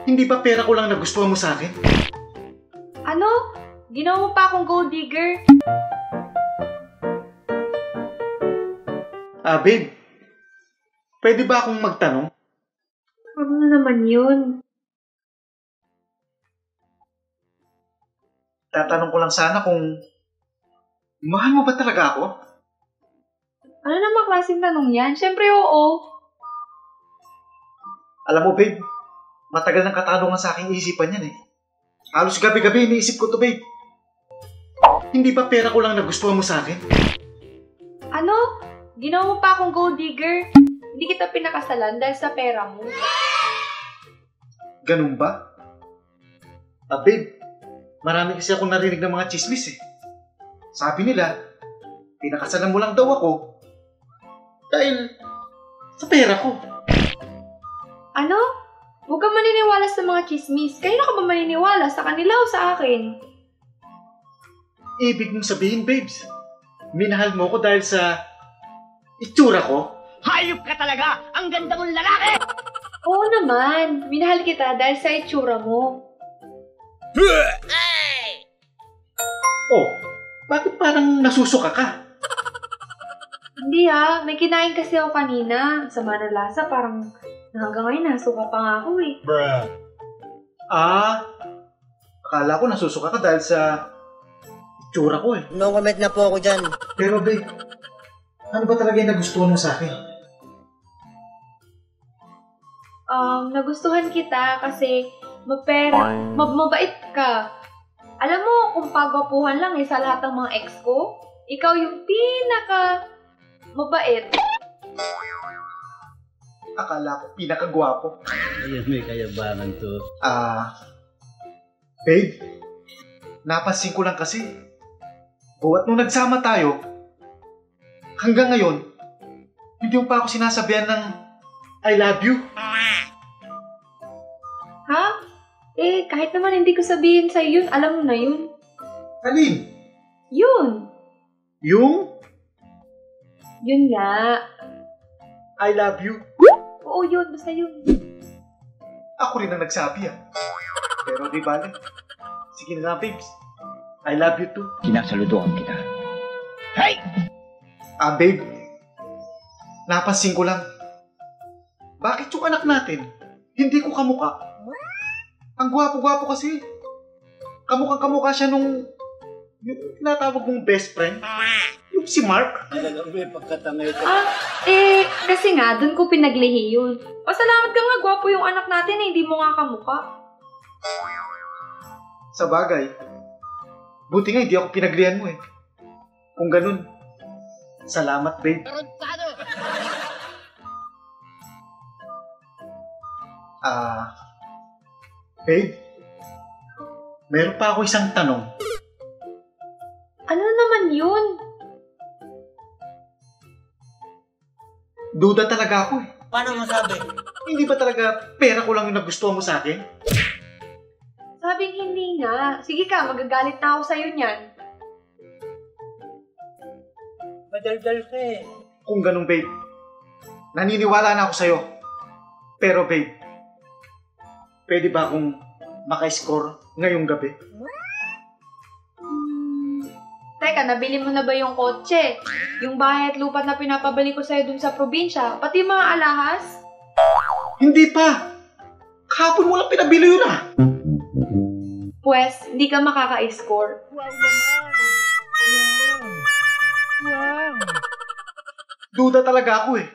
Hindi ba pera ko lang nagustuhan mo sa akin? Ano? Ginawa mo pa akong gold digger? Babe. Pwede ba akong magtanong? Ano na naman yun? Tatanong ko lang sana kung mahal mo ba talaga ako? Ano namang klaseng tanong yan? Siyempre oo. Alam mo, babe, matagal ng katanungan sa aking isipan yan eh. Halos gabi-gabi iniisip ko to, babe. Hindi ba pera ko lang nagustuhan mo sa akin? Ano? Ginawa mo pa akong gold digger? Hindi kita pinakasalan dahil sa pera mo. Ganun ba? Babe, marami kasi akong narinig ng mga chismis eh. Sabi nila, pinakasalan mo lang daw ako dahil sa pera ko. Ano? Huwag kang maniniwala sa mga chismis. Kaya ka ba maniniwala sa kanila o sa akin? Ibig mong sabihin, babes, minahal mo ko dahil sa itsura ko? Hayop ka talaga! Ang ganda mong lalaki! Oo naman. Minahal kita dahil sa itsura mo. Oh, bakit parang nasusuka ka? Hindi ha. May kinain kasi ako kanina. Sama na lasa. Parang hanggang ngayon nasuka pa nga ako eh. Akala ko nasusuka ka dahil sa itsura ko eh. No comment na po ako dyan. Pero babe, ano ba talaga yung nagustuhan mo sa akin? Nagustuhan kita kasi mabait ka. Alam mo, kung pagwapuhan lang sa lahat ng mga ex ko, ikaw yung pinaka mabait. Akala ko pinakagwapo. Ayun, may kayabangan to. Babe, napansin ko lang kasi, buwat nung nagsama tayo, hanggang ngayon, hindi mo pa ako sinasabihan ng I love you. Ha? Kahit naman hindi ko sabihin sa'yo yun, alam mo na yun. Alin? Yun. Yung Yun nga. I love you? Oo, yun. Basta yun. Ako rin ang nagsabi Pero di bale. Sige na babes. I love you too. Kinasaludoan kita. Hey! Babe. Napansin ko lang. Bakit yung anak natin, hindi ko kamukha? Ang gwapo-gwapo kasi. Kamukha siya nung yung tinatawag mong best friend. Yung si Mark. Talagang may pagkatangay ka. Kasi nga, dun ko pinaglihi yun. Pasalamat ka nga, gwapo yung anak natin hindi mo nga kamukha. Sa bagay, buti nga hindi ako pinaglihan mo eh. Kung ganun, salamat babe. Babe, meron pa ako isang tanong. Ano naman yun? Duda talaga ako eh. Paano masabi? Hindi ba talaga pera ko lang yung nagustuhan mo sa akin? Sabing hindi nga. Sige ka, magagalit na ako sa'yo niyan. Madaldal ka eh. Kung ganun babe, naniniwala na ako sa'yo. Pero babe, pwede ba akong maka-score ngayong gabi? Teka, nabili mo na ba yung kotse? Yung bahay at lupa na pinapabili ko sa'yo dun sa probinsya? Pati mga alahas? Hindi pa! Kahapon mo lang pinabili yun Pwes, hindi ka makaka-score. Wow naman! Wow! Duda talaga ako eh.